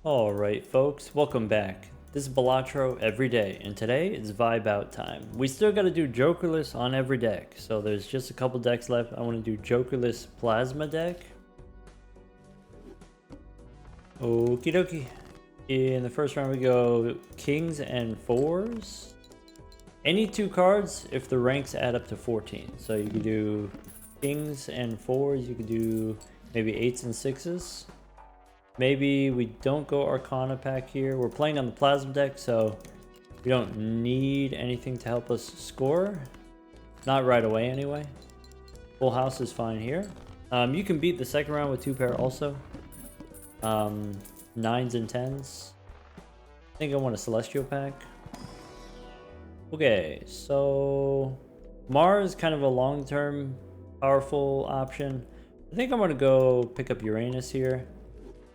Alright folks, welcome back. This is Balatro every day, and today it's vibe out time. We still gotta do Jokerless on every deck, so there's just a couple decks left. I want to do Jokerless Plasma deck. Okie dokie. In the first round we go Kings and 4s. Any two cards if the ranks add up to 14. So you could do Kings and 4s, you could do maybe 8s and 6s. Maybe we don't go Arcana pack here. We're playing on the Plasma deck, so we don't need anything to help us score. Not right away anyway. Full house is fine here. You can beat the second round with 2 pair also. 9s and 10s. I think I want a Celestial pack. Okay, so Mars is kind of a long-term powerful option. I think I'm going to go pick up Uranus here.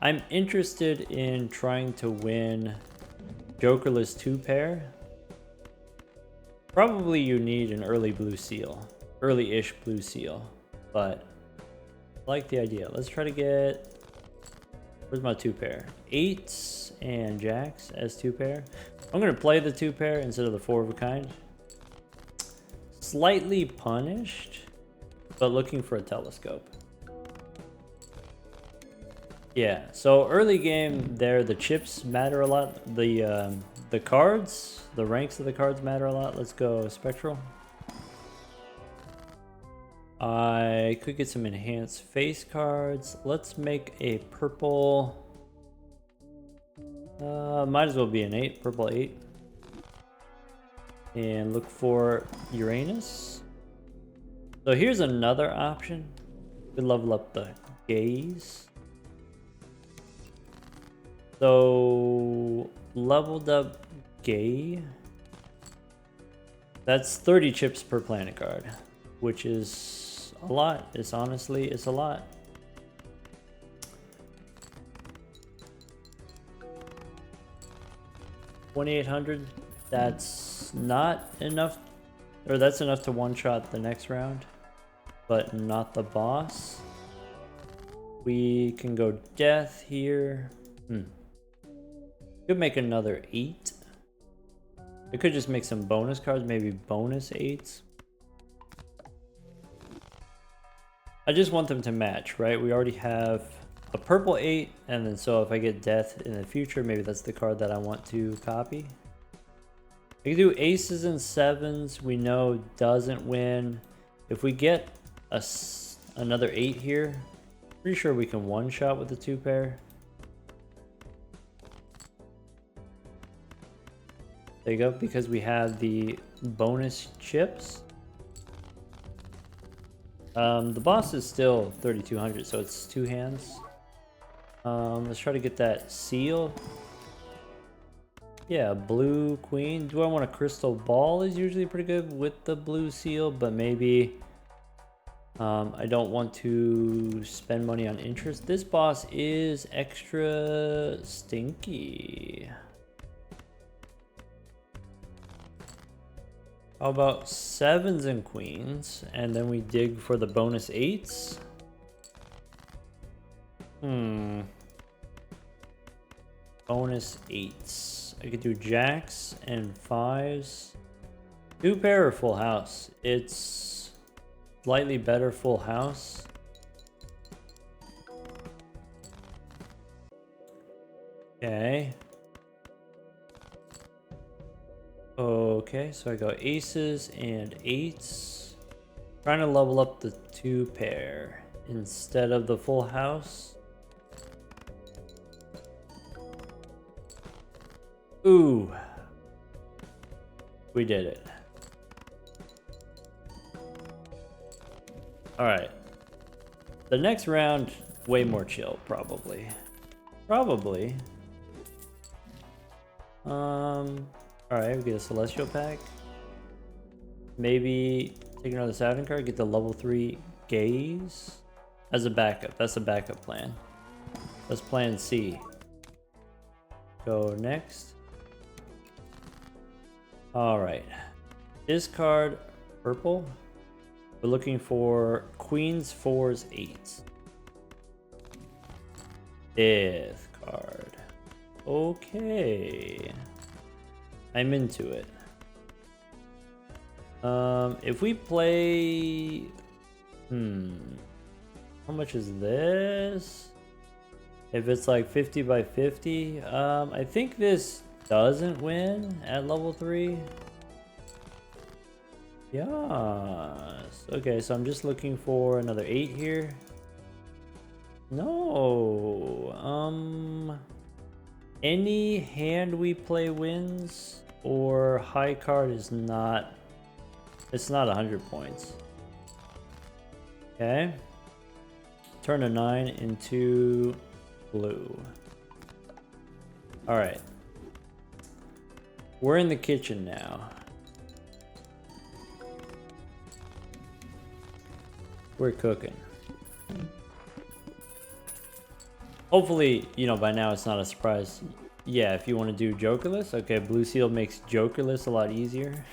I'm interested in trying to win Jokerless 2 pair. Probably you need an early blue seal. Early-ish blue seal. But I like the idea. Let's try to get... Where's my 2 pair? 8s and jacks as 2 pair. I'm going to play the 2 pair instead of the 4 of a kind. Slightly punished, but looking for a telescope. Yeah, so early game there, the chips matter a lot. The cards, the ranks of the cards matter a lot. Let's go Spectral. I could get some enhanced face cards. Let's make a purple. Might as well be an 8, purple 8. And look for Uranus. So here's another option. We level up the gaze. So leveled up Gay. That's 30 chips per planet card, which is a lot. It's a lot. $2,800. That's not enough, or that's enough to one-shot the next round, but not the boss. We can go death here. Could make another 8. I could just make some bonus cards, maybe bonus 8s. I just want them to match, right? We already have a purple 8, and then so if I get death in the future, maybe that's the card that I want to copy. I can do aces and 7s, we know doesn't win. If we get another 8 here, pretty sure we can one-shot with the 2 pair. There you go, because we have the bonus chips. The boss is still 3,200, so it's 2 hands. Let's try to get that seal. Yeah, blue queen. Do I want a crystal ball? Is usually pretty good with the blue seal, but maybe I don't want to spend money on interest. This boss is extra stinky. How about 7s and queens, and then we dig for the bonus 8s? Bonus 8s. I could do jacks and 5s. 2 pair or full house. It's slightly better full house. Okay. Okay, so I go aces and 8s. Trying to level up the 2 pair instead of the full house. Ooh. We did it. Alright. The next round, way more chill, probably. Alright, we get a Celestial pack. Maybe take another Saturn card, get the level 3 gaze as a backup. That's a backup plan. That's plan C. Go next. Alright. Discard purple. We're looking for queens, 4s, 8s. 5th card. Okay. I'm into it. If we play... How much is this? If it's like 50 by 50, I think this doesn't win at level 3. Yes. Okay, so I'm just looking for another 8 here. No. Any hand we play wins, or high card is not... It's not 100 points. Okay. Turn a 9 into blue. Alright. We're in the kitchen now. We're cooking. Hopefully, you know, by now it's not a surprise. Yeah, if you want to do Jokerless. Okay, blue seal makes Jokerless a lot easier.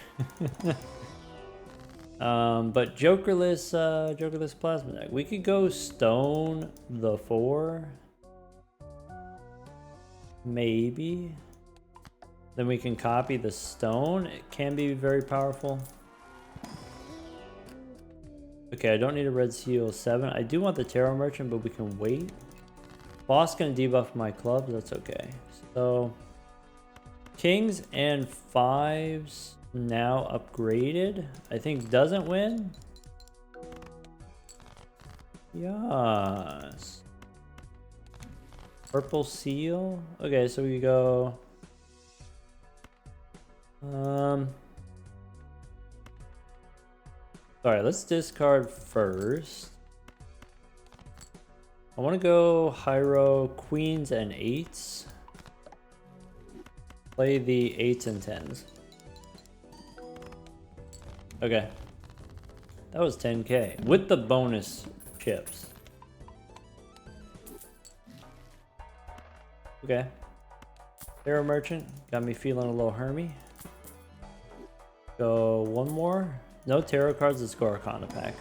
But Jokerless, Jokerless plasma deck. We could go stone the 4. Maybe. Then we can copy the stone. It can be very powerful. Okay, I don't need a red seal 7. I do want the tarot merchant, but we can wait. Boss gonna debuff my clubs. That's okay. So kings and 5s now upgraded. I think doesn't win. Yes. Purple seal. Okay, so we go. Sorry, let's discard first. I want to go Hyro, queens and 8s. Play the 8s and 10s. Okay. That was 10k with the bonus chips. Okay. Tarot merchant got me feeling a little hermy. Go one more. No tarot cards. Let's go Arcana pack.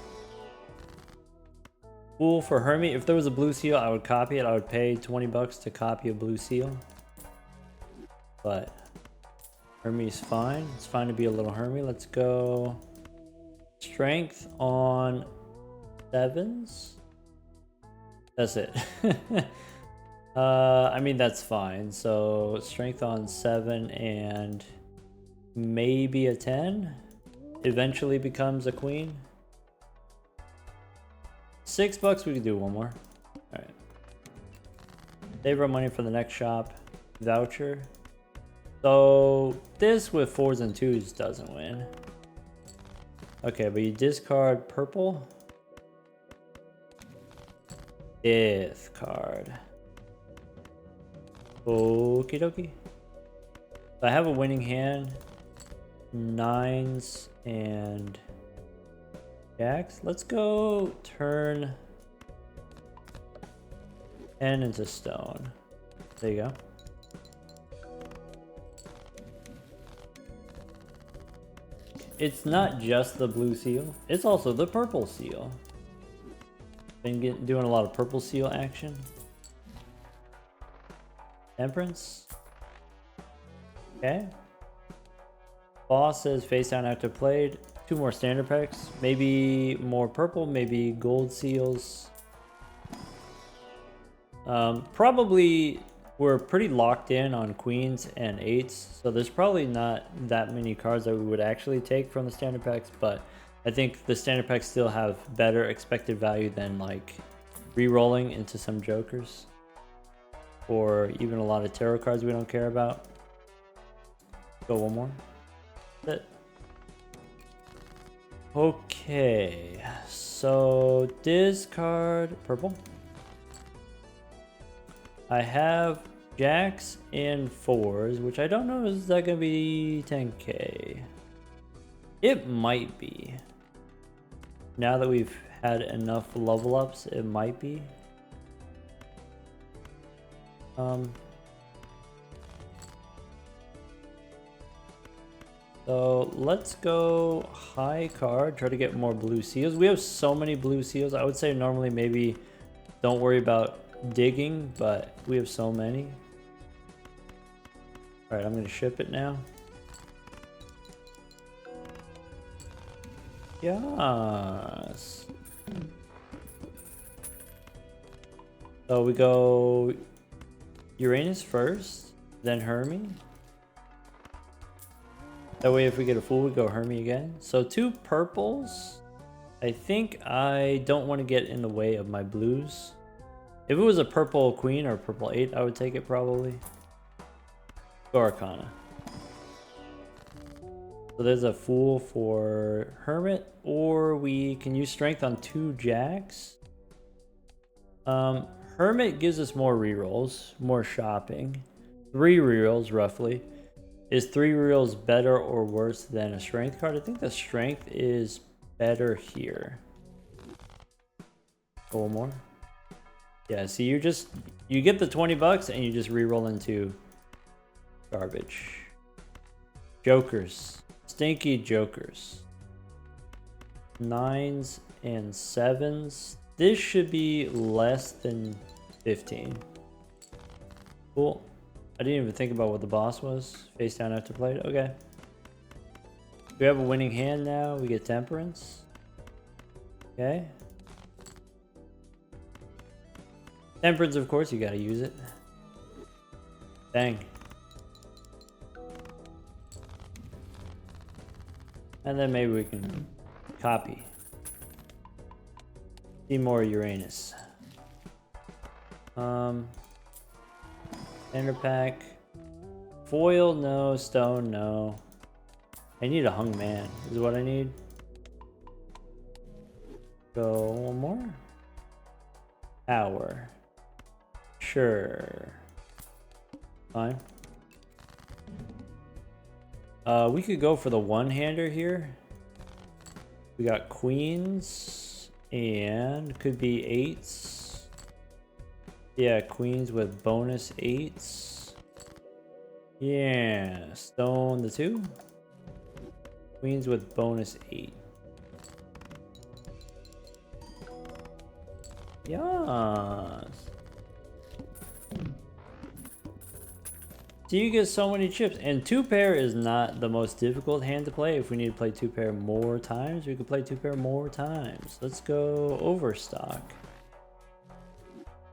Fool for Hermie. If there was a blue seal, I would copy it. I would pay 20 bucks to copy a blue seal. But Hermie's fine. It's fine to be a little Hermie. Let's go strength on 7s. That's it. I mean, that's fine. So strength on 7 and maybe a 10. Eventually becomes a queen. $6, we could do one more. Alright. Save our money for the next shop. Voucher. So this with 4s and 2s doesn't win. Okay, but you discard purple. 5th card. Okie dokie. So I have a winning hand. 9s and jacks. Let's go turn 10 into stone. There you go. It's not just the blue seal, it's also the purple seal. Been doing a lot of purple seal action. Temperance. Okay. Boss says face down after played. 2 more standard packs. Maybe more purple, maybe gold seals. Probably we're pretty locked in on queens and 8s, so there's probably not that many cards that we would actually take from the standard packs, but I think the standard packs still have better expected value than like re-rolling into some jokers or even a lot of tarot cards we don't care about. Go one more. That's it. Okay, so discard purple. I have jacks and 4s, which I don't know, is that gonna be 10k? It might be. Now that we've had enough level ups, it might be. So let's go high card, try to get more blue seals. We have so many blue seals. I would say normally maybe don't worry about digging, but we have so many. Alright, I'm gonna ship it now. Yes. So we go Uranus first, then Hermes. That way if we get a full, we go Hermes again. So 2 purples. I think I don't want to get in the way of my blues. If it was a purple queen or purple 8, I would take it probably. Go Arcana. So there's a fool for Hermit, or we can use strength on 2 jacks. Hermit gives us more rerolls, more shopping. 3 rerolls roughly. Is 3 rerolls better or worse than a strength card? I think the strength is better here. One more. Yeah, see, you get the 20 bucks and you just reroll into garbage. Jokers. Stinky jokers. 9s and 7s. This should be less than 15. Cool. I didn't even think about what the boss was. Face down after played. Okay. We have a winning hand now. We get Temperance. Okay. Temperance, of course, you gotta use it. Dang. And then maybe we can copy. See more Uranus. Ender pack. Foil, no. Stone, no. I need a hung man, is what I need. Go one more. Power. Sure. Fine. We could go for the one-hander here. We got queens and could be 8s. Yeah, queens with bonus 8s. Yeah, stone the 2. Queens with bonus 8. Yes. So you get so many chips, and 2 pair is not the most difficult hand to play. If we need to play 2 pair more times, we can play 2 pair more times. Let's go Overstock.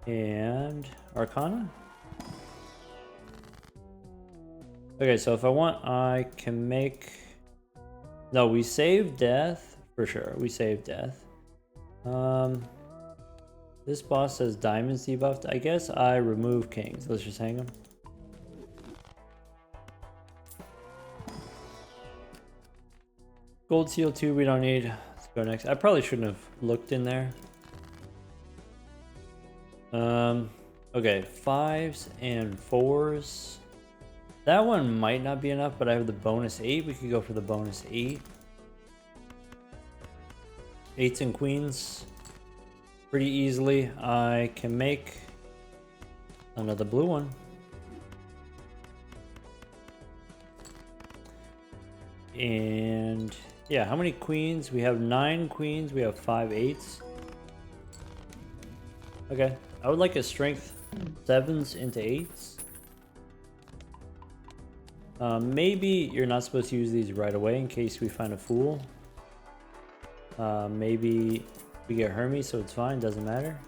And Arcana. Okay, so if I want, I can make... No, we save death, for sure. We save death. This boss says diamonds debuffed. I guess I remove kings. Let's just hang them. Gold seal 2 we don't need. Let's go next. I probably shouldn't have looked in there. Okay, 5s and 4s. That one might not be enough, but I have the bonus 8. We could go for the bonus 8. 8s and queens. Pretty easily. I can make another blue one. And yeah, how many queens? We have 9 queens. We have 5 8s. Okay, I would like a strength 7s into 8s. Maybe you're not supposed to use these right away in case we find a fool. Maybe we get Hermes, so it's fine, doesn't matter.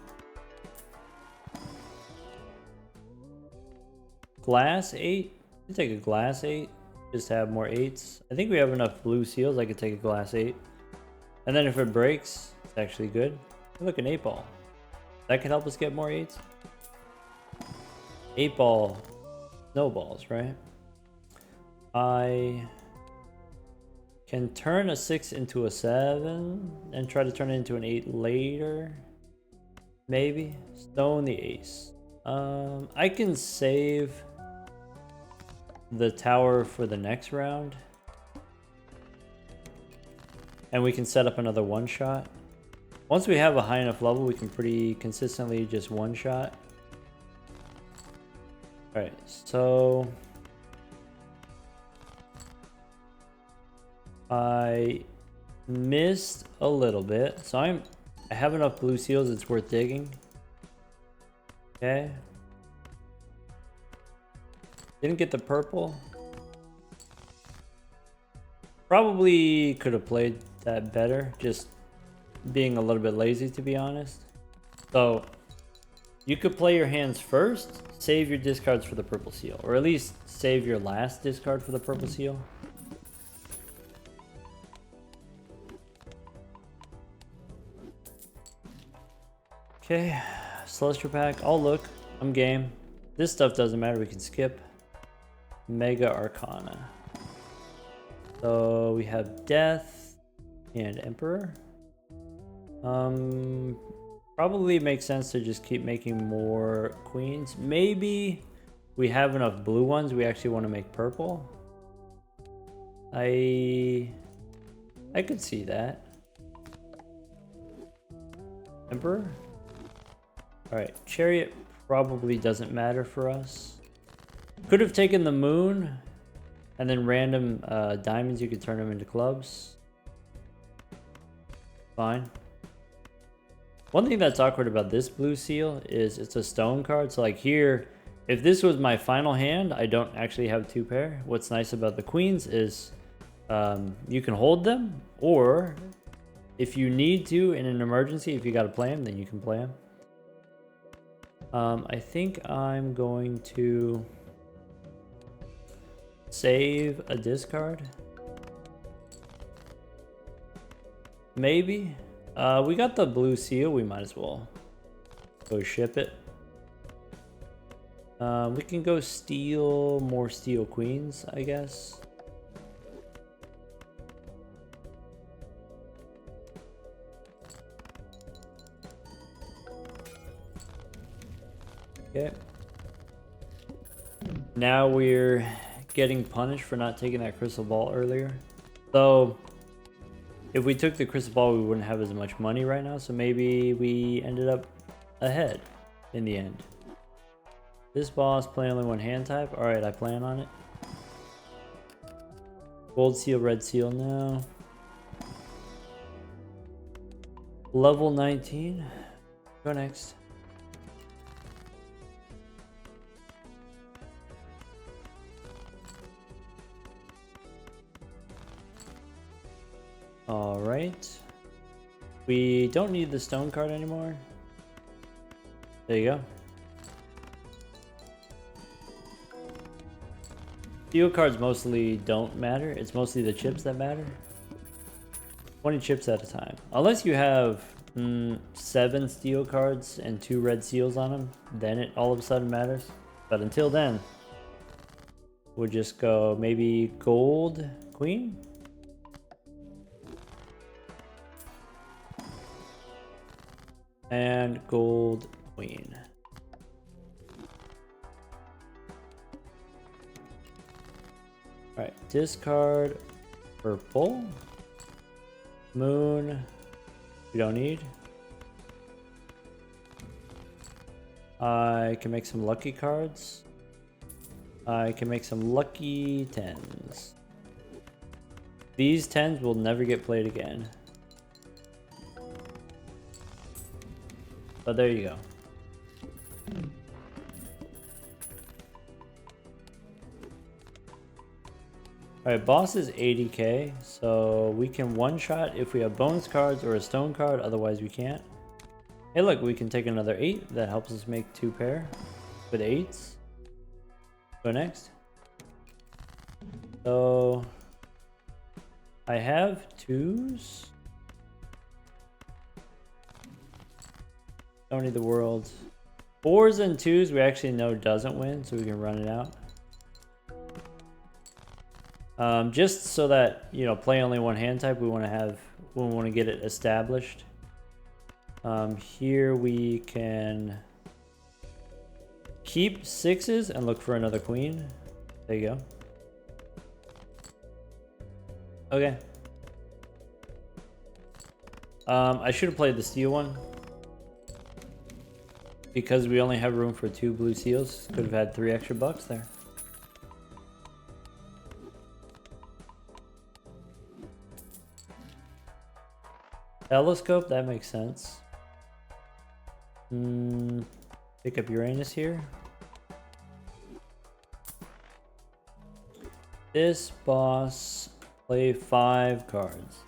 Glass 8. You take a glass 8. Just have more 8s. I think we have enough blue seals. I could take a glass 8. And then if it breaks, it's actually good. Look, an 8 ball. That could help us get more 8s. 8 ball snowballs, right? I can turn a 6 into a 7 and try to turn it into an 8 later. Maybe. Stone the ace. I can save the tower for the next round. And we can set up another one-shot. Once we have a high enough level, we can pretty consistently just one-shot. Alright, so... I missed a little bit. So I have enough blue seals, it's worth digging. Okay. Didn't get the purple. Probably could have played that better, just being a little bit lazy, to be honest. So you could play your hands first, save your discards for the purple seal, or at least save your last discard for the purple seal. Okay, Celestial Pack. I'll look. I'm game. This stuff doesn't matter. We can skip. Mega Arcana. So we have Death and Emperor. Probably makes sense to just keep making more queens. Maybe we have enough blue ones. We actually want to make purple. I could see that. Emperor. All right, Chariot probably doesn't matter for us. Could have taken the Moon, and then random diamonds. You could turn them into clubs. Fine. One thing that's awkward about this blue seal is it's a stone card. So like here, if this was my final hand, I don't actually have two pair. What's nice about the queens is you can hold them, or if you need to in an emergency, if you got to play them, then you can play them. I think I'm going to save a discard. Maybe. We got the blue seal. We might as well go ship it. We can go steal more steel queens, I guess. Okay. Now we're getting punished for not taking that crystal ball earlier. So if we took the crystal ball, we wouldn't have as much money right now. So maybe we ended up ahead in the end. This boss play only one hand type. All right, I plan on it. Gold seal, red seal now. Level 19. Go next. All right. We don't need the stone card anymore. There you go. Steel cards mostly don't matter. It's mostly the chips that matter. 20 chips at a time. Unless you have 7 steel cards and 2 red seals on them, then it all of a sudden matters. But until then, we'll just go maybe gold queen. And gold queen. Alright, discard purple. Moon, we don't need. I can make some lucky cards. I can make some lucky 10s. These 10s will never get played again. But there you go. Alright, boss is 80k, so we can one-shot if we have bonus cards or a stone card, otherwise we can't. Hey look, we can take another 8, that helps us make 2 pair with 8s. Go next. So I have 2s. Don't need the world. 4s and 2s we actually know doesn't win, so we can run it out. Just so that, you know, play only one hand type, we want to get it established. Here we can keep 6s and look for another queen. There you go. Okay. I should have played the steel one. Because we only have room for 2 blue seals, could have had 3 extra bucks there. Telescope, that makes sense. Pick up Uranus here. This boss play 5 cards.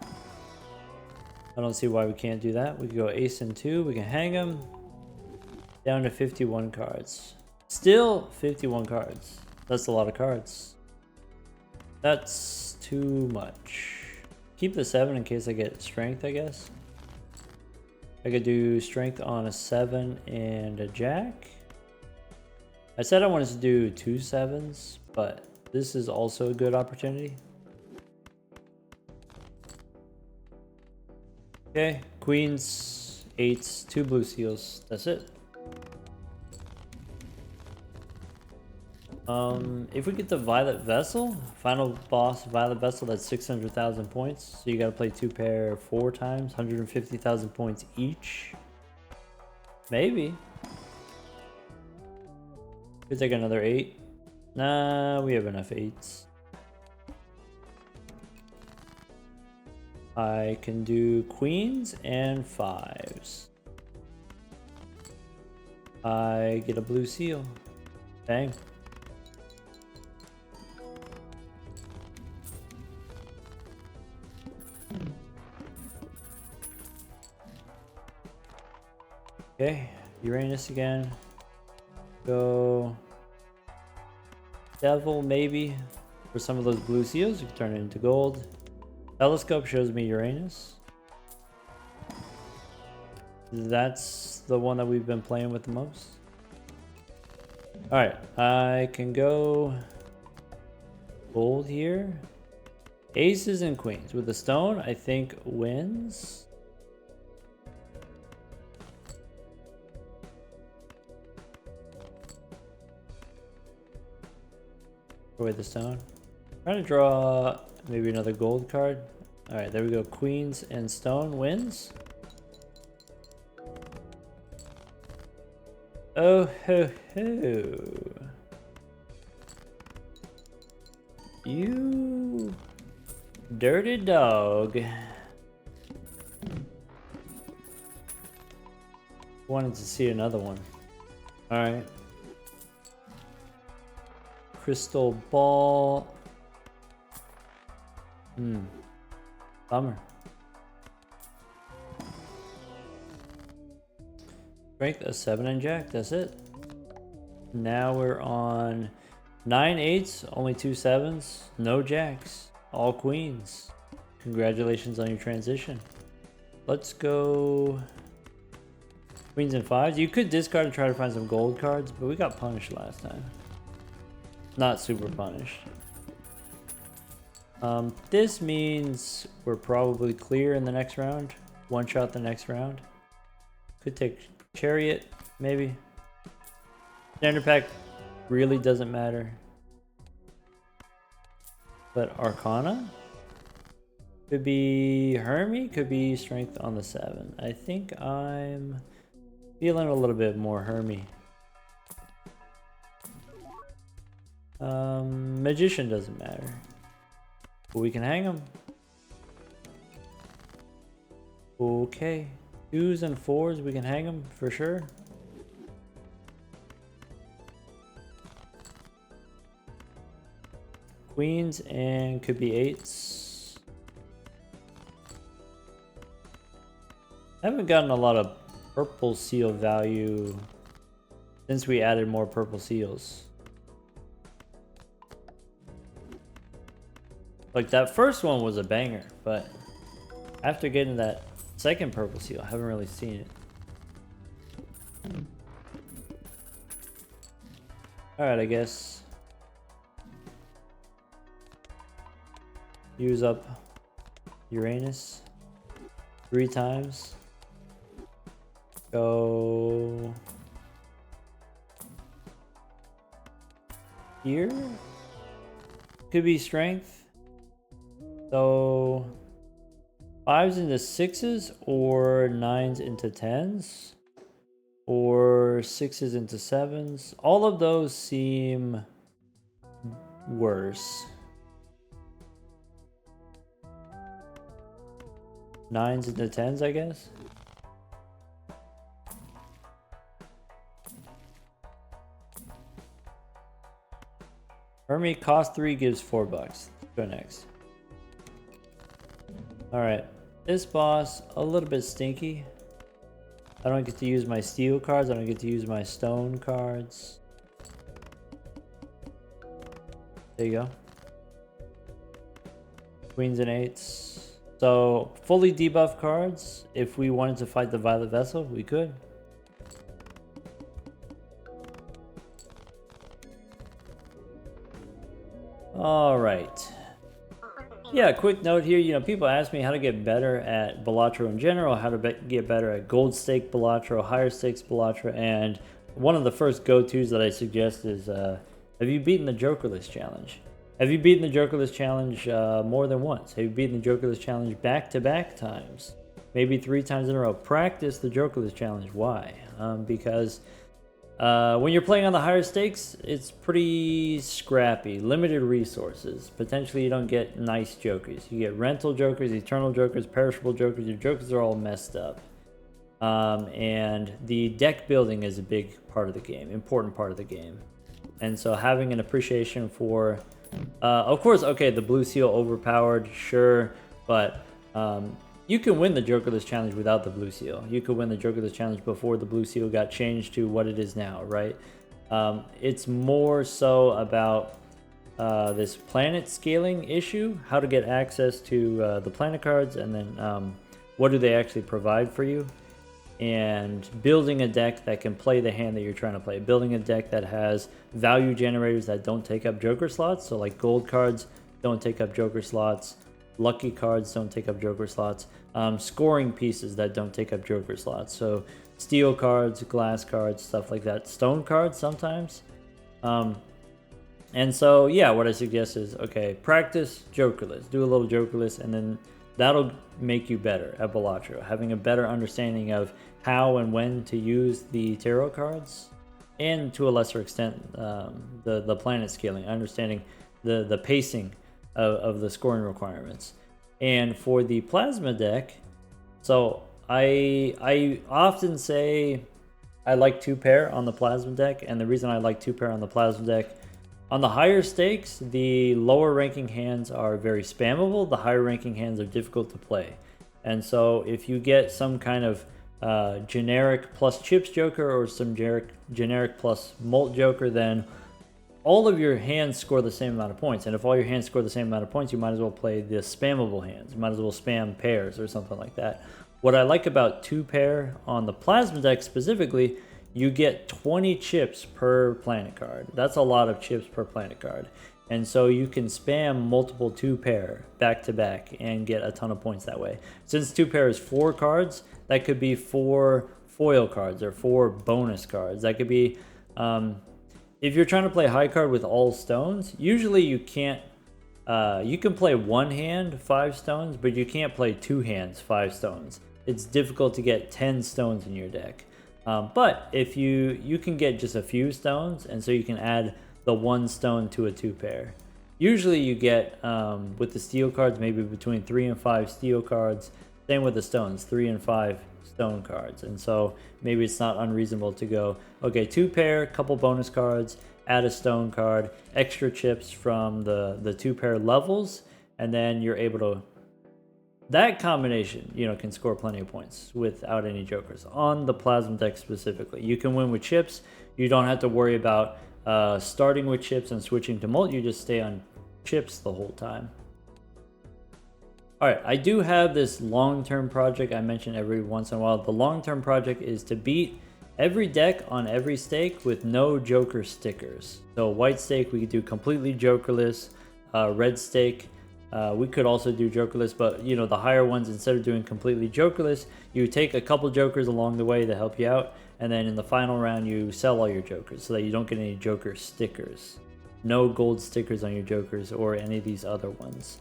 I don't see why we can't do that. We can go ace and 2. We can hang him down to 51 cards. Still 51 cards. That's a lot of cards. That's too much. Keep the 7 in case I get strength, I guess. I could do strength on a 7 and a jack. I said I wanted to do 2 7s, but this is also a good opportunity. Okay, queens, 8s, 2 blue seals. That's it. If we get the Violet Vessel, final boss Violet Vessel, that's 600,000 points. So you gotta play 2 pair 4 times, 150,000 points each. Maybe. Could take another 8. Nah, we have enough 8s. I can do queens and 5s. I get a blue seal. Dang. Okay, Uranus again. Go Devil maybe. For some of those blue seals, you can turn it into gold. Telescope shows me Uranus. That's the one that we've been playing with the most. Alright, I can go gold here. Aces and queens. With the stone, I think wins. Away the stone. Trying to draw maybe another gold card. Alright, there we go. Queens and stone wins. Oh ho ho. You dirty dog. Wanted to see another one. Alright. Crystal ball. Bummer. Strength a 7 and jack, that's it. Now we're on 9 8s, only 2 7s, no jacks, all queens. Congratulations on your transition. Let's go queens and 5s. You could discard and try to find some gold cards, but we got punished last time. Not super punished. This means we're probably clear in the next round. One shot the next round. Could take Chariot, maybe. Standard pack really doesn't matter. But Arcana? Could be Hermie, could be Strength on the 7. I think I'm feeling a little bit more Hermie. Magician doesn't matter. But we can hang him. Okay. 2s and 4s, we can hang them for sure. Queens and could be 8s. I haven't gotten a lot of purple seal value since we added more purple seals. Like that first one was a banger, but after getting that second purple seal, I haven't really seen it. Alright, I guess. Use up Uranus 3 times. Go here. Could be strength. So 5s into 6s or 9s into 10s or 6s into 7s. All of those seem worse. 9s into 10s, I guess. Hermie cost 3 gives $4. Let's go next. Alright. This boss, a little bit stinky. I don't get to use my steel cards. I don't get to use my stone cards. There you go. Queens and 8s. So, fully debuff cards. If we wanted to fight the Violet Vessel, we could. Alright. Yeah, quick note here. You know, people ask me how to get better at Balatro in general, how to get better at gold stake Balatro, higher stakes Balatro, and one of the first go-tos that I suggest is, have you beaten the Jokerless challenge? Have you beaten the Jokerless challenge more than once? Have you beaten the Jokerless challenge back-to-back times? Maybe 3 times in a row. Practice the Jokerless challenge. Why? Because when you're playing on the higher stakes, it's pretty scrappy, limited resources. Potentially you don't get nice jokers. You get rental jokers, eternal jokers, perishable jokers. Your jokers are all messed up. And the deck building is a big part of the game, important part of the game. And so having an appreciation for, of course, okay, the blue seal overpowered, sure, but you can win the Jokerless challenge without the blue seal. You could win the Jokerless challenge before the blue seal got changed to what it is now, right? It's more so about this planet scaling issue, how to get access to the planet cards, and then what do they actually provide for you, and building a deck that can play the hand that you're trying to play. Building a deck that has value generators that don't take up Joker slots, so like gold cards don't take up Joker slots, lucky cards don't take up Joker slots, scoring pieces that don't take up Joker slots, so steel cards, glass cards, stuff like that, stone cards sometimes. And so yeah, what I suggest is, okay, practice Jokerless, do a little Jokerless, and then that'll make you better at Balatro, having a better understanding of how and when to use the tarot cards, and to a lesser extent the planet scaling, understanding the pacing of the scoring requirements. And for the plasma deck, so I often say I like 2-pair on the plasma deck, and the reason I like 2-pair on the plasma deck, on the higher stakes, the lower ranking hands are very spammable, the higher ranking hands are difficult to play. And so if you get some kind of generic plus chips joker or some generic plus molt joker, then all of your hands score the same amount of points. And if all your hands score the same amount of points, you might as well play the spammable hands. You might as well spam pairs or something like that. What I like about 2-pair on the plasma deck specifically, you get 20 chips per planet card. That's a lot of chips per planet card. And so you can spam multiple 2-pair back to back and get a ton of points that way. Since 2-pair is 4 cards, that could be 4 foil cards or 4 bonus cards. That could be, if you're trying to play high card with all stones, usually you can't, you can play 1 hand 5 stones, but you can't play 2 hands 5 stones. It's difficult to get 10 stones in your deck. But if you can get just a few stones, and so you can add the 1 stone to a 2-pair. Usually you get, with the steel cards, maybe between 3 and 5 steel cards. Same with the stones, 3 and 5 stone cards. And so maybe it's not unreasonable to go, okay, 2-pair, couple bonus cards, add a stone card, extra chips from the 2-pair levels, and then you're able to, that combination, you know, can score plenty of points without any jokers. On the plasma deck specifically, you can win with chips. You don't have to worry about starting with chips and switching to molt. You just stay on chips the whole time. All right, I do have this long-term project I mention every once in a while. The long-term project is to beat every deck on every stake with no joker stickers. So white stake, we could do completely jokerless. Red stake, we could also do jokerless, but you know, the higher ones, instead of doing completely jokerless, you take a couple jokers along the way to help you out, and then in the final round you sell all your jokers so that you don't get any joker stickers. No gold stickers on your jokers or any of these other ones.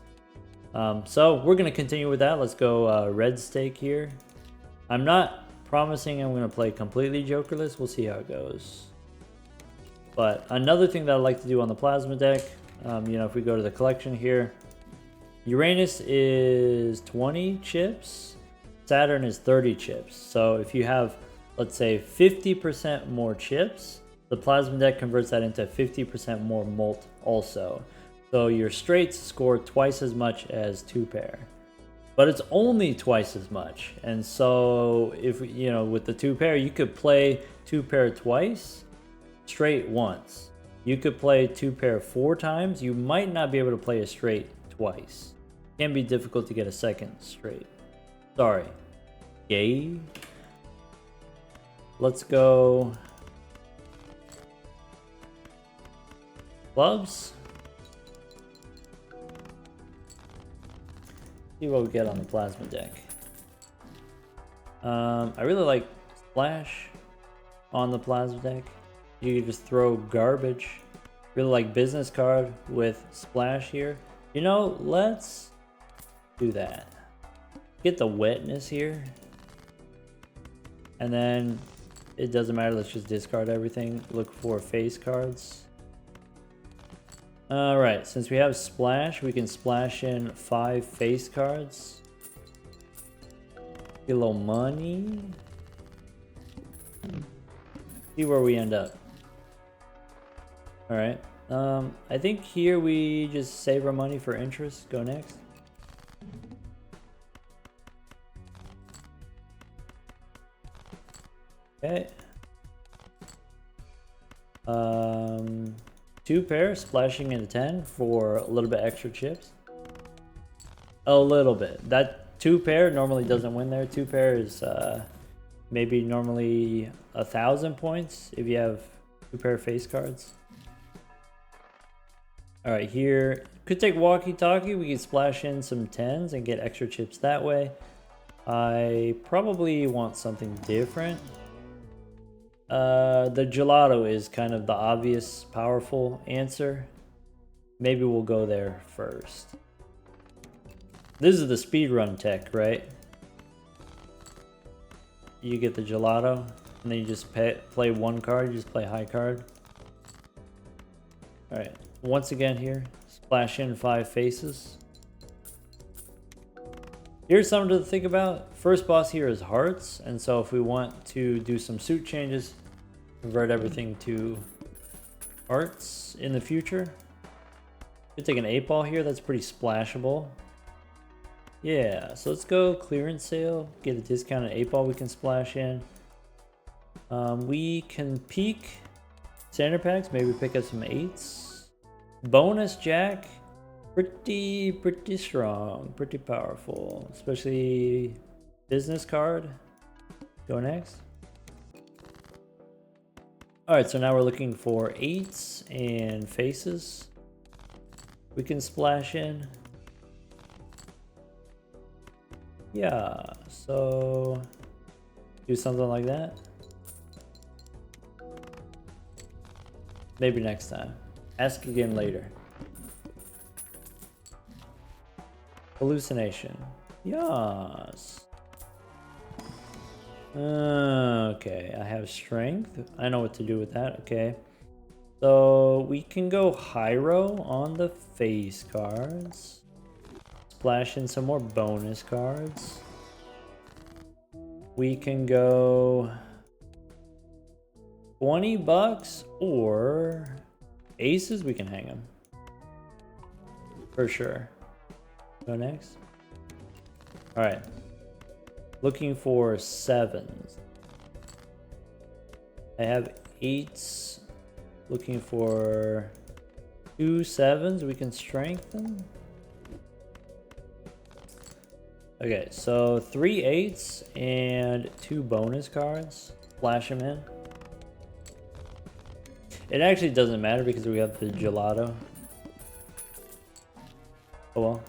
So we're going to continue with that. Let's go red stake here. I'm not promising I'm going to play completely jokerless. We'll see how it goes. But another thing that I like to do on the plasma deck, you know, if we go to the collection here, Uranus is 20 chips, Saturn is 30 chips. So if you have, let's say, 50% more chips, The plasma deck converts that into 50% more molt also. So your straights score twice as much as 2-pair. But it's only twice as much. And so if you know, with the 2-pair, you could play 2-pair twice, straight once. You could play 2-pair 4 times. You might not be able to play a straight twice. It can be difficult to get a second straight. Sorry. Yay. Let's go clubs. See what we get on the plasma deck. I really like splash on the plasma deck. You can just throw garbage. Really like business card with splash here. You know, let's do that. Get the wetness here. And then it doesn't matter, let's just discard everything. Look for face cards. Alright, since we have splash, we can splash in 5 face cards. Get a little money. See where we end up. Alright. I think here we just save our money for interest. Go next. Okay. 2-pair, splashing into 10 for a little bit extra chips. A little bit. That 2-pair normally doesn't win there. 2-pair is maybe normally 1,000 points if you have 2-pair face cards. Alright, here could take walkie-talkie. We can splash in some 10s and get extra chips that way. I probably want something different. The gelato is kind of the obvious, powerful answer. Maybe we'll go there first. This is the speedrun tech, right? You get the gelato, and then you just play one card, you just play high card. Alright, once again here, splash in 5 faces. Here's something to think about. First boss here is hearts, and so if we want to do some suit changes, convert everything to hearts in the future. Could take an 8-ball here, that's pretty splashable. Yeah, so let's go clearance sale, get a discounted 8-ball we can splash in. We can peek standard packs, maybe pick up some 8s. Bonus jack. Pretty strong, pretty powerful, especially business card. Go next. Alright, so now we're looking for 8s and faces. We can splash in. Yeah, so do something like that. Maybe next time. Ask again later. Hallucination. Yes. Okay, I have strength. I know what to do with that. Okay. So we can go Hyro on the face cards. Splash in some more bonus cards. We can go $20 or aces. We can hang them. For sure. Go next. Alright. Looking for 7s. I have 8s. Looking for 2 7s. We can strengthen. Okay, so 3 8s and 2 bonus cards. Flash them in. It actually doesn't matter because we have the gelato. Oh well.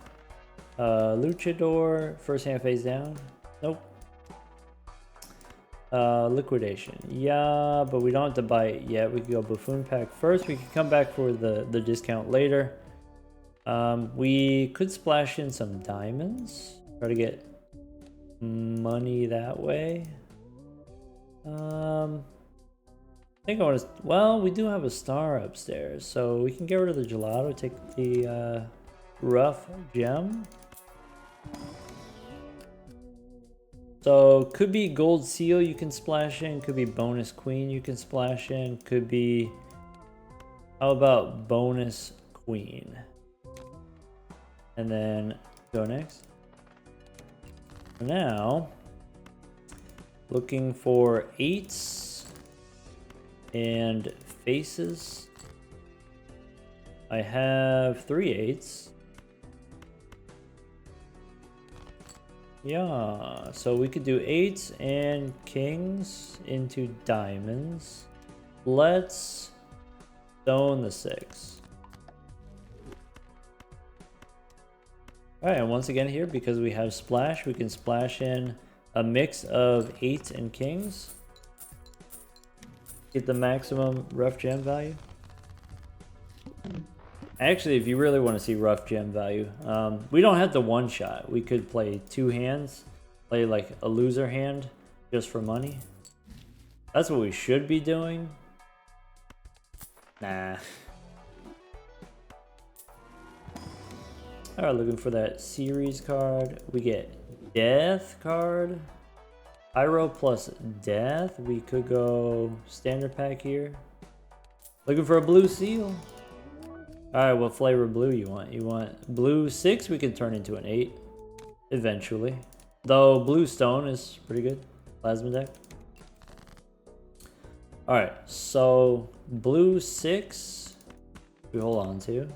Luchador, first hand face down. Nope. Liquidation. Yeah, but we don't have to buy it yet. We can go Buffoon Pack first. We can come back for the discount later. We could splash in some diamonds. Try to get money that way. I think I want to... Well, we do have a star upstairs. So we can get rid of the gelato. Take the rough gem. So could be gold seal you can splash in, could be bonus queen you can splash in, could be, how about bonus queen? And then go next. Now, looking for 8s and faces. I have 3 8s. Yeah, so we could do 8s and kings into diamonds. Let's stone the 6. Alright, and once again here, because we have splash, we can splash in a mix of 8s and kings. Get the maximum rough gem value. Actually, if you really want to see rough gem value, we don't have to one shot. We could play 2 hands, play like a loser hand just for money. That's what we should be doing. Nah. Alright, looking for that series card. We get death card. Pyro plus death. We could go standard pack here. Looking for a blue seal. Alright, what flavor blue you want? You want blue 6? We can turn into an 8 eventually. Though blue stone is pretty good. Plasma deck. Alright, so blue 6 we hold on to.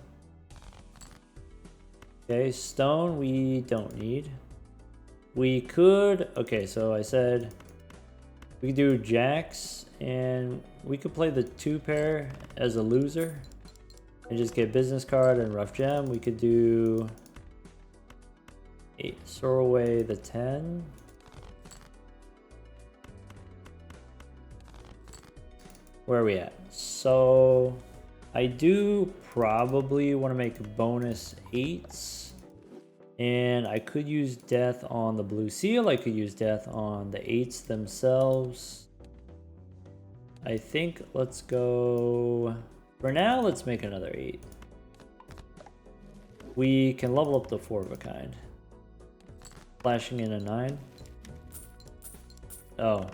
Okay, stone we don't need. We could, okay, so I said we could do jacks and we could play the 2 pair as a loser and just get business card and rough gem. We could do 8, throw away the 10. Where are we at? So I do probably want to make bonus 8s. And I could use death on the blue seal. I could use death on the 8s themselves. I think let's go... For now, let's make another 8. We can level up the 4 of a kind. Flashing in a 9. Oh.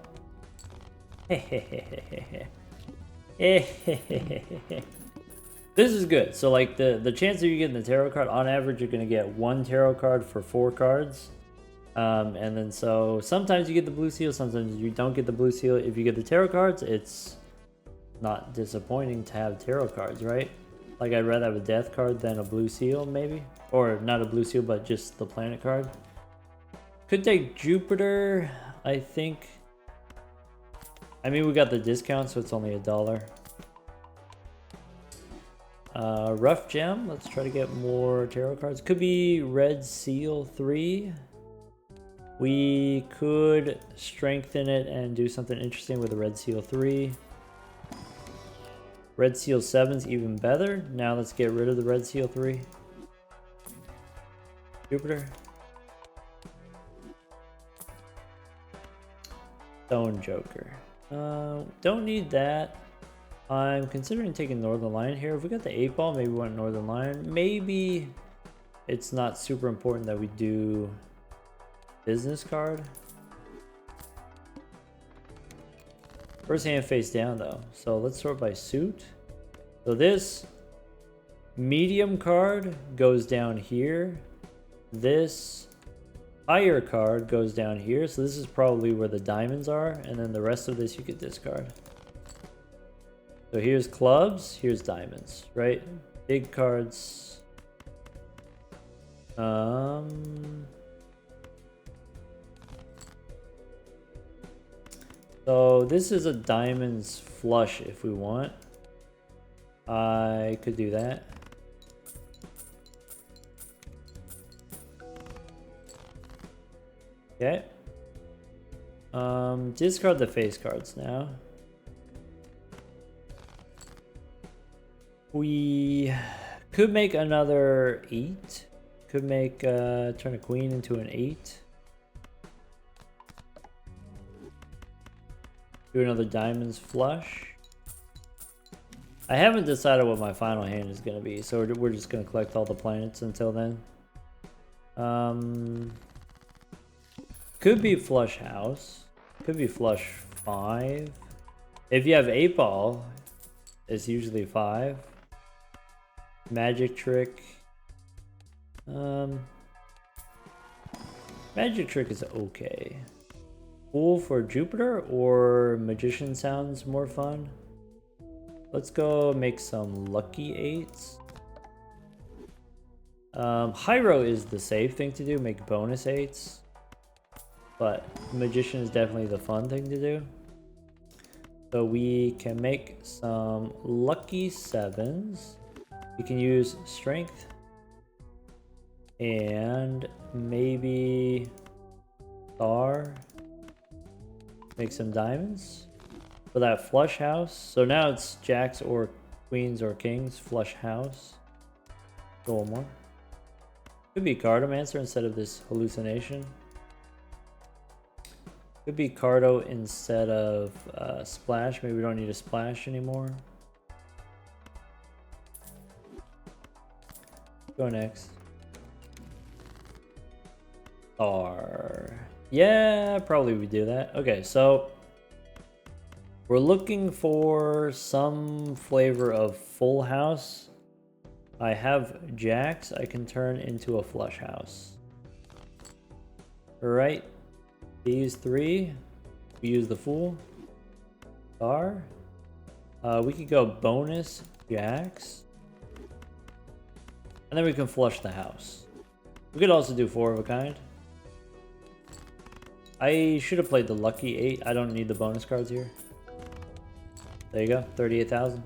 This is good. So like the chance of you getting the tarot card, on average you're going to get 1 tarot card for 4 cards. And then so sometimes you get the blue seal, sometimes you don't get the blue seal. If you get the tarot cards, it's not disappointing to have tarot cards, right? Like I'd rather have a death card than a blue seal maybe. Or not a blue seal, but just the planet card. Could take Jupiter, I think. I mean, we got the discount, so it's only $1. Rough gem, let's try to get more tarot cards. Could be red seal 3. We could strengthen it and do something interesting with the red seal 3. Red seal 7's even better. Now let's get rid of the red seal 3. Jupiter. Stone Joker. Don't need that. I'm considering taking Northern Lion here. If we got the 8 ball, maybe we want Northern Lion. Maybe it's not super important that we do business card. First hand face down though. So let's sort by suit. So this medium card goes down here. This higher card goes down here. So this is probably where the diamonds are. And then the rest of this you could discard. So here's clubs, here's diamonds, right? Big cards. So this is a diamonds flush if we want. I could do that. Okay. Discard the face cards now. We could make another 8. Could make turn a queen into an 8. Do another diamonds flush. I haven't decided what my final hand is going to be, so we're just going to collect all the planets until then. Could be flush house. Could be flush 5. If you have 8 ball, it's usually 5. Magic trick. Magic trick is okay. Fool for Jupiter or magician sounds more fun. Let's go make some lucky 8s. Hyro is the safe thing to do, make bonus 8s. But magician is definitely the fun thing to do. So we can make some lucky 7s. We can use strength. And maybe star. Make some diamonds for that flush house. So now it's jacks or queens or kings, flush house. Go one more. Could be Cardomancer instead of this hallucination. Could be Cardo instead of splash. Maybe we don't need a splash anymore. Go next. Star. Yeah, probably we do that. Okay, so we're looking for some flavor of full house. I have jacks I can turn into a flush house. Alright, these 3, we use the fool. Star. We could go bonus jacks. And then we can flush the house. We could also do 4 of a kind. I should have played the lucky 8. I don't need the bonus cards here. There you go, 38,000.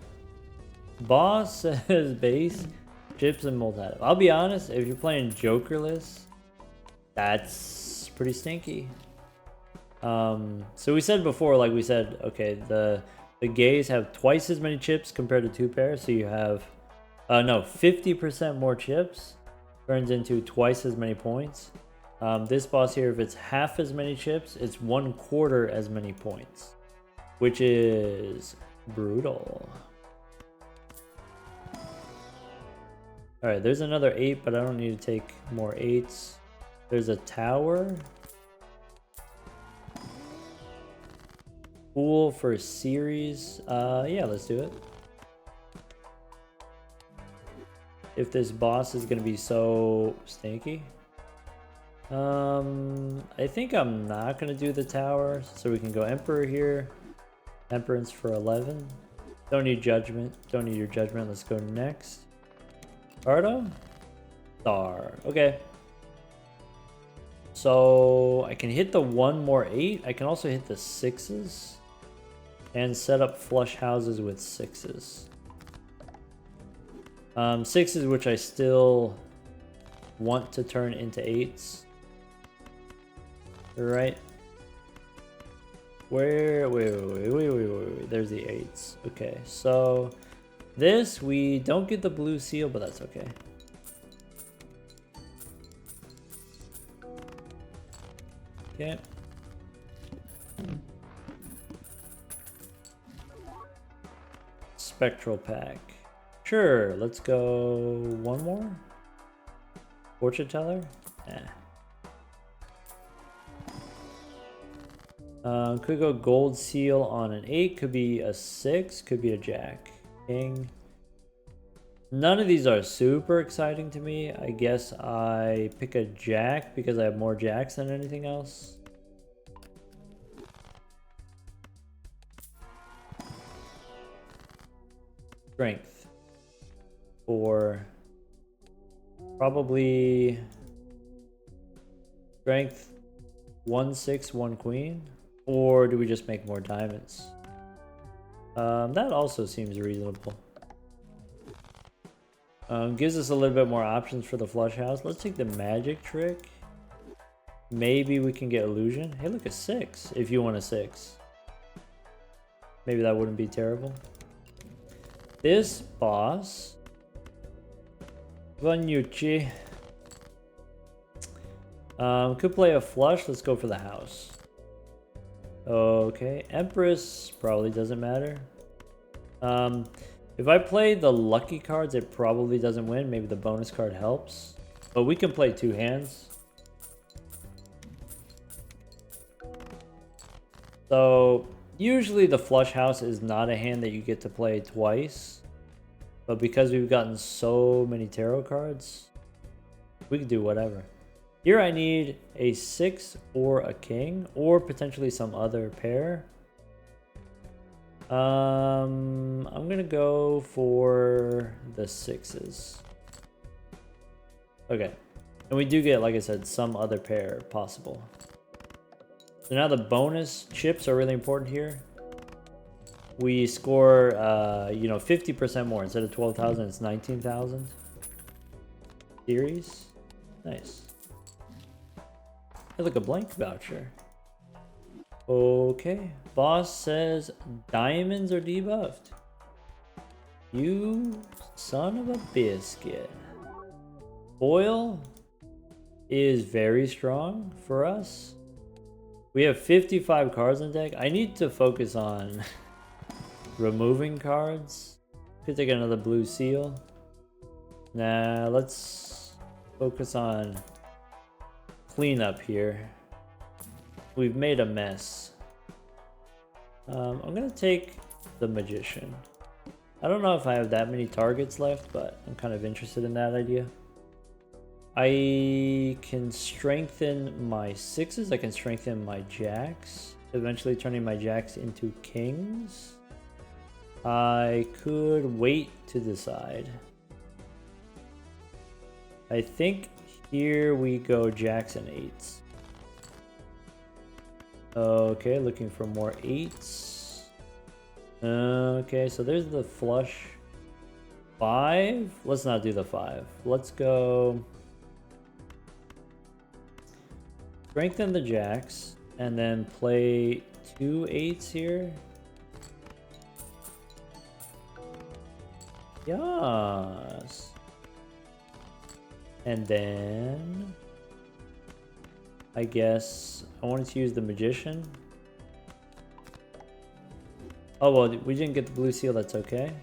Boss says base, chips, and multi. I'll be honest, if you're playing Jokerless, that's pretty stinky. So we said before, like we said, okay, the gays have twice as many chips compared to 2 pairs. So you have, no, 50% more chips turns into twice as many points. This boss here, if it's half as many chips, it's 1/4 as many points, which is brutal. Alright, there's another 8, but I don't need to take more 8s. There's a tower. Fool for series. Yeah, let's do it. If this boss is going to be so stinky. I think I'm not going to do the tower, so we can go Emperor here. Emperance for 11. Don't need judgment. Don't need your judgment. Let's go next. Cardo? Star. Okay. So I can hit the 1 more 8. I can also hit the 6s. And set up flush houses with 6s. 6s which I still want to turn into 8s. Right? Where? Wait. There's the 8s. Okay, so this, we don't get the blue seal, but that's okay. Okay. Spectral pack. Sure, let's go 1 more. Fortune teller? Could go gold seal on an 8, could be a 6, could be a jack. King. None of these are super exciting to me. I guess I pick a jack because I have more jacks than anything else. Strength. For probably strength 1 6 1 queen, or do we just make more diamonds? That also seems reasonable. Gives us a little bit more options for the flush house. Let's take the magic trick. Maybe we can get illusion. Hey, look, a 6 if you want a 6. Maybe that wouldn't be terrible. This boss, Vanucci, could play a flush. Let's go for the house. Okay, Empress probably doesn't matter. If I play the lucky cards, it probably doesn't win. Maybe the bonus card helps. But we can play 2 hands. So usually the flush house is not a hand that you get to play twice. But because we've gotten so many tarot cards, we can do whatever. Here I need a 6 or a king, or potentially some other pair. I'm gonna go for the 6s. Okay. And we do get, like I said, some other pair possible. So now the bonus chips are really important here. We score, 50% more. Instead of 12,000, it's 19,000. Series. Nice. Hey, look, a blank voucher. Okay. Boss says diamonds are debuffed. You son of a biscuit. Foil is very strong for us. We have 55 cards in deck. I need to focus on removing cards. Could take another blue seal. Nah, let's focus on cleanup here. We've made a mess. I'm gonna take the magician. I don't know if I have that many targets left, but I'm kind of interested in that idea. I can strengthen my 6s. I can strengthen my jacks, eventually turning my jacks into kings. I could wait to decide. I think here we go jacks and 8s. Okay, looking for more 8s. Okay, so there's the flush 5. Let's not do the 5. Let's go strengthen the jacks and then play 2 8s here. Yes. And then I guess I wanted to use the magician. Oh, well, we didn't get the blue seal. That's okay.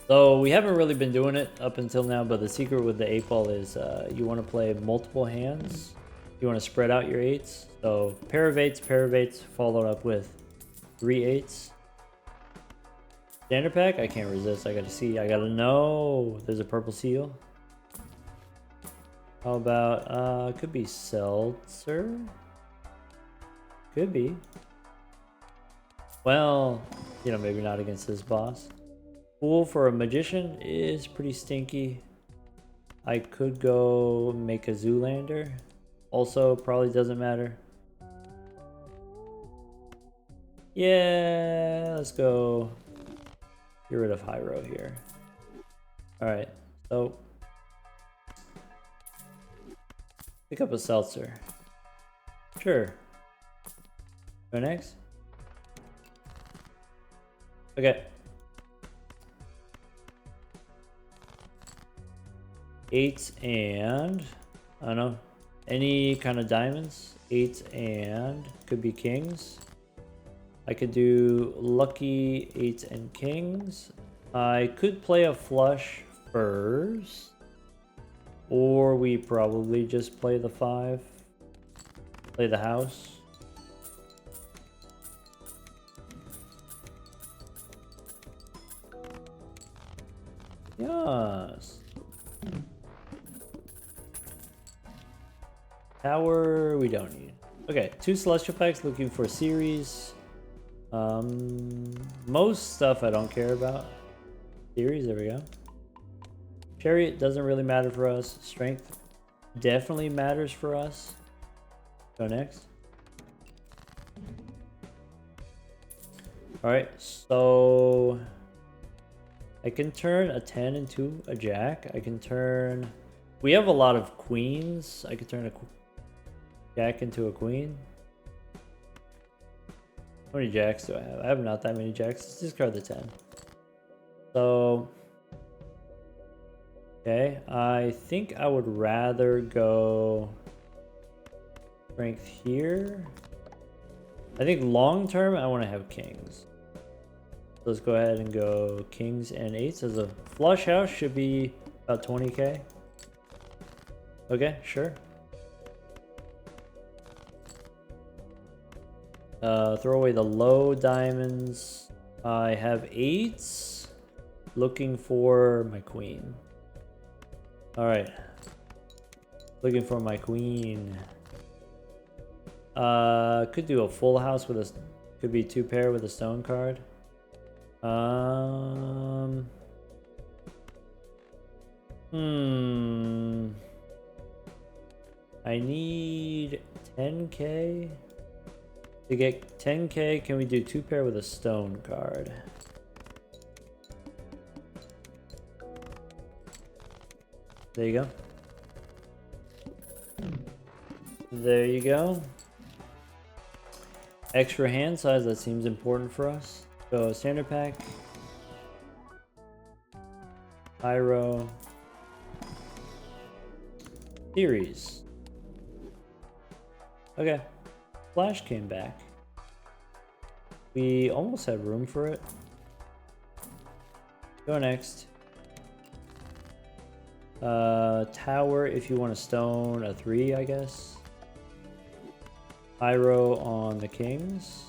So we haven't really been doing it up until now, but the secret with the 8-ball is you want to play multiple hands. You want to spread out your 8s. So pair of 8s, followed up with 3 8s. Standard pack, I can't resist. I gotta see. I gotta know. There's a purple seal. How about, could be Seltzer? Could be. Well, maybe not against this boss. Pool for a magician is pretty stinky. I could go make a Zoolander. Also, probably doesn't matter. Yeah, let's go get rid of Hyro here. Alright, so pick up a Seltzer. Sure. Go next. Okay. 8s and I don't know, any kind of diamonds. 8s and could be kings. I could do lucky 8s and kings. I could play a flush first, or we probably just play the 5, play the house. Yes. Tower we don't need. Okay, 2 celestial packs looking for series. Most stuff I don't care about. Series, there we go. Chariot doesn't really matter for us. Strength definitely matters for us. Go next. Alright, so I can turn a 10 into a jack. I can turn... We have a lot of queens. I could turn a jack into a queen. How many jacks do I have? I have not that many jacks. Let's discard the 10. So... Okay, I think I would rather go... strength here. I think long term I want to have kings. Let's go ahead and go kings and 8s. As a flush house should be about 20k. Okay, sure. Throw away the low diamonds. I have 8s. Looking for my queen. Alright. Looking for my queen. Could do a full house with a... Could be 2 pair with a stone card. I need 10k. To get 10k, can we do 2 pair with a stone card? There you go. There you go. Extra hand size, that seems important for us. So standard pack. Pyro. Series. Okay. Flash came back. We almost had room for it. Go next. Tower if you want a stone, a 3, I guess. Pyro on the kings.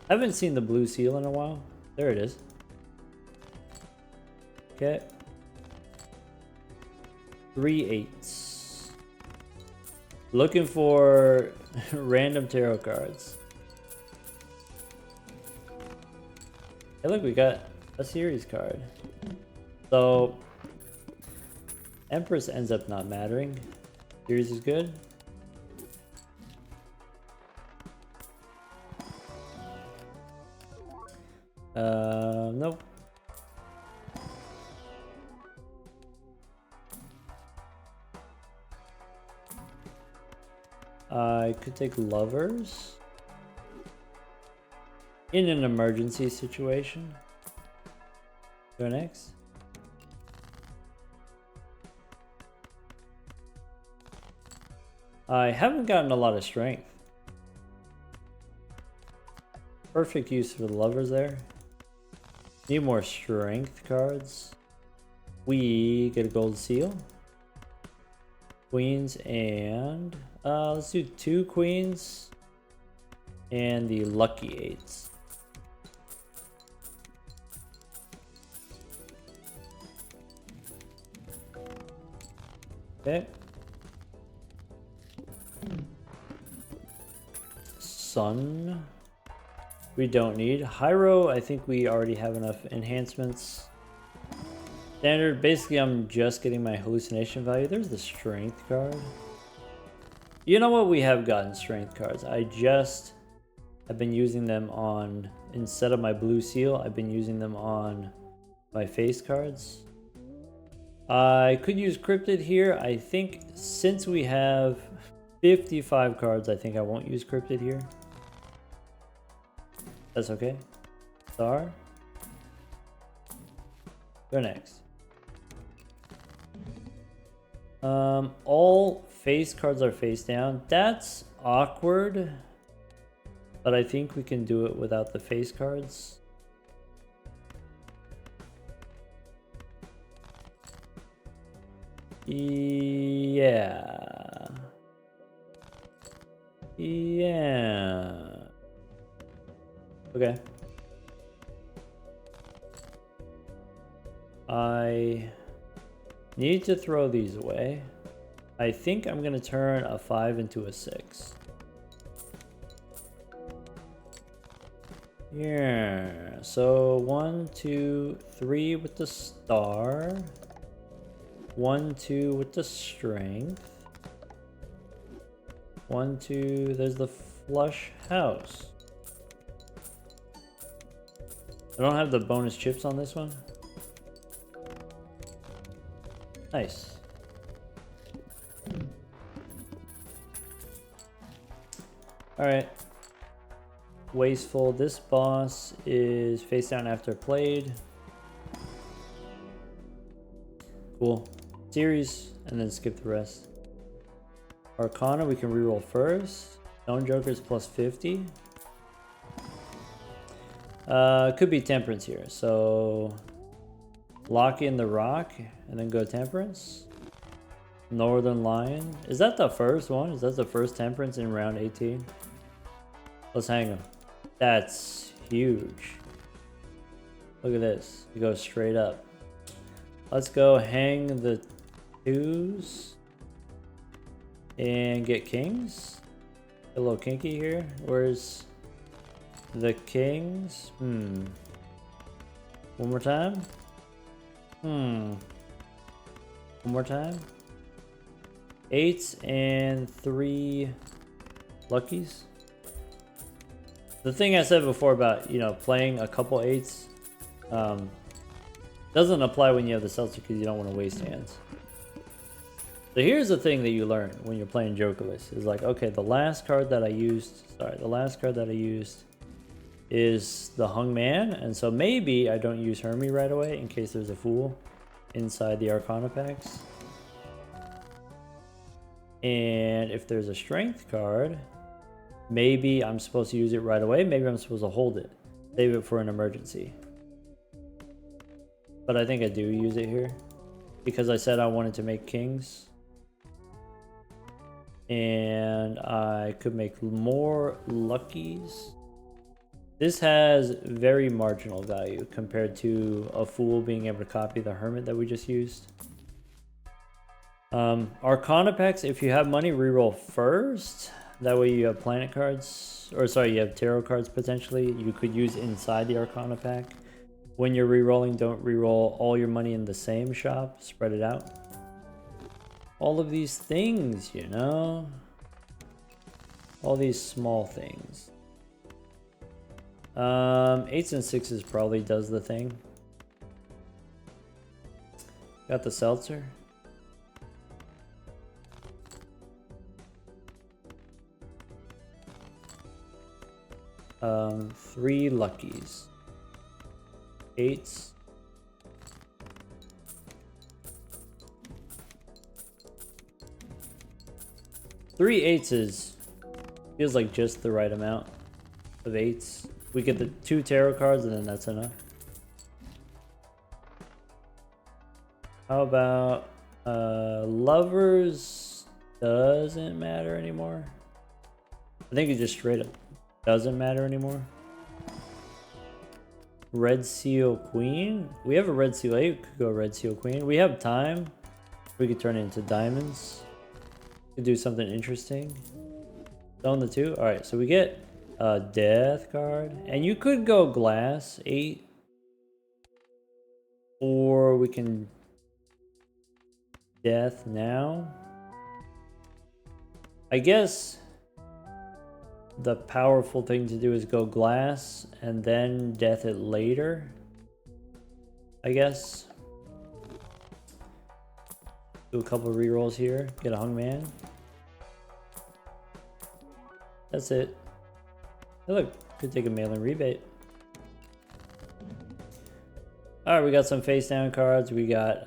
Haven't seen the blue seal in a while. There it is. Okay. 3 8s. Looking for random tarot cards. Hey, look, we got a series card. So, Empress ends up not mattering. Series is good. Nope. I could take lovers in an emergency situation. Go next. I haven't gotten a lot of strength. Perfect use for the lovers there. Need more strength cards. We get a gold seal. Queens and let's do 2 queens and the lucky 8s. Okay. Sun. We don't need. Hyro, I think we already have enough enhancements. Standard, basically I'm just getting my hallucination value. There's the strength card. You know what? We have gotten strength cards. I just have been using them on, instead of my blue seal, I've been using them on my face cards. I could use cryptid here. I think since we have 55 cards, I think I won't use cryptid here. That's okay. Star. Go next. All face cards are face down. That's awkward. But I think we can do it without the face cards. Yeah. Yeah. Okay. I need to throw these away. I think I'm gonna turn a 5 into a 6. Yeah. So 1, 2, 3 with the star. 1, 2 with the strength. 1, 2. There's the flush house. I don't have the bonus chips on this one. Nice. Alright. Wasteful. This boss is face down after played. Cool. Series, and then skip the rest. Arcana, we can reroll first. Stone Joker's plus 50. Could be Temperance here. So lock in the rock and then go Temperance. Northern Lion. Is that the first one? Is that the first Temperance in round 18? Let's hang him. That's huge. Look at this. It goes straight up. Let's go hang the 2s and get kings. A little kinky here. Where's the kings? One more time. One more time. 8s and 3 luckies. The thing I said before about, you know, playing a couple 8s doesn't apply when you have the seltzer because you don't want to waste hands. So here's the thing that you learn when you're playing Jokerless is like, okay, the last card that I used is the Hung Man, and so maybe I don't use Hermie right away in case there's a Fool inside the Arcana packs. And if there's a Strength card, maybe I'm supposed to use it right away, maybe I'm supposed to hold it, save it for an emergency. But I think I do use it here because I said I wanted to make kings. And I could make more luckies. This has very marginal value compared to a Fool being able to copy the Hermit that we just used. Arcana packs, if you have money, reroll first. That way you have planet cards, or sorry, you have tarot cards potentially you could use inside the Arcana pack. When you're rerolling, don't reroll all your money in the same shop, spread it out. All of these things, you know? All these small things. 8s and 6s probably does the thing. Got the seltzer. Three luckies. 8s. Three 8s feels like just the right amount of 8s. We get the 2 tarot cards and then that's enough. How about lovers doesn't matter anymore? I think it just straight up doesn't matter anymore. Red Seal Queen. We have a Red Seal 8. Could go Red Seal Queen. We have time. We could turn it into diamonds. Could do something interesting. Zone the 2. Alright, so we get a death card. And you could go glass 8. Or we can death now. I guess the powerful thing to do is go glass and then death it later. I guess. Do a couple of rerolls here. Get a Hung Man. That's it. Oh, look, could take a mail-in rebate. Alright, we got some face down cards. We got,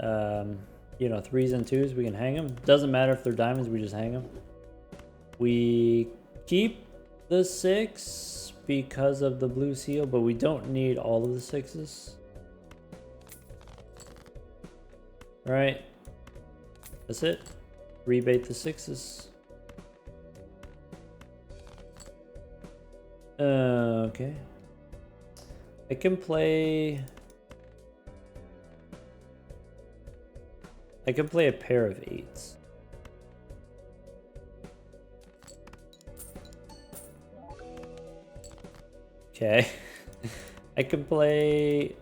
you know, 3s and 2s. We can hang them. Doesn't matter if they're diamonds, we just hang them. We keep the 6 because of the blue seal, but we don't need all of the 6s. Alright. That's it. Rebate the 6s. Okay. I can play a pair of 8s. Okay. I can play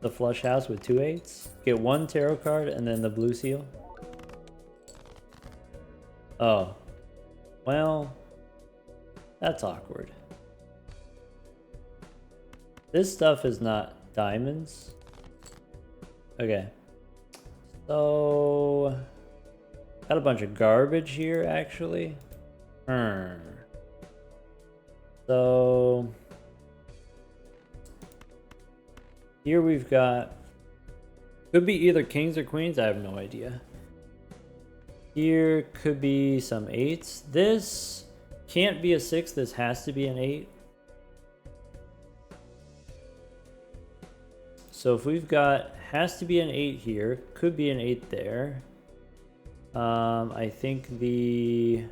the flush house with 2 8s. Get 1 tarot card and then the blue seal. Oh. Well, that's awkward. This stuff is not diamonds. Okay. So, got a bunch of garbage here, actually. So, here we've got, could be either kings or queens, I have no idea. Here could be some 8s. This can't be a 6, this has to be an 8. So if we've got, has to be an 8 here, could be an 8 there. I think the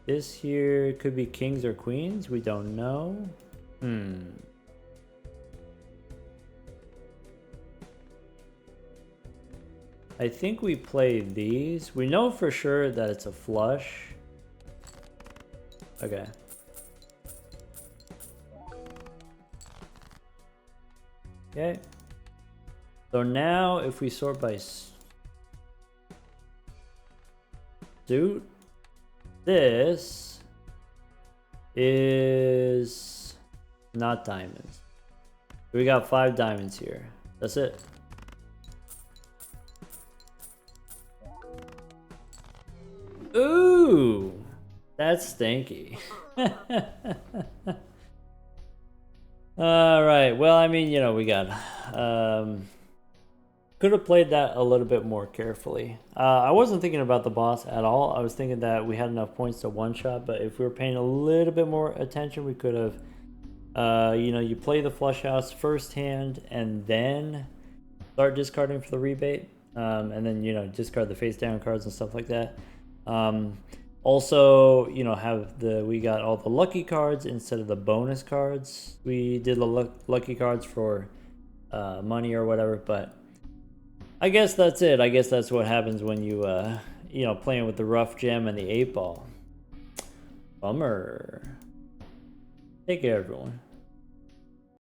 This here could be kings or queens. We don't know. I think we play these. We know for sure that it's a flush. Okay. Okay. So now if we sort by suit, this is not diamonds. We got 5 diamonds here. That's it. Ooh, that's stinky. All right. Well, I mean, you know, we got. Could have played that a little bit more carefully. I wasn't thinking about the boss at all. I was thinking that we had enough points to one-shot, but if we were paying a little bit more attention, we could have. You know, you play the flush house first hand and then start discarding for the rebate, and then, you know, discard the face down cards and stuff like that. Also, you know, we got all the lucky cards instead of the bonus cards. We did the lucky cards for money or whatever, but I guess that's it. I guess that's what happens when you you know, playing with the rough gem and the 8 ball. Bummer. Take care, everyone.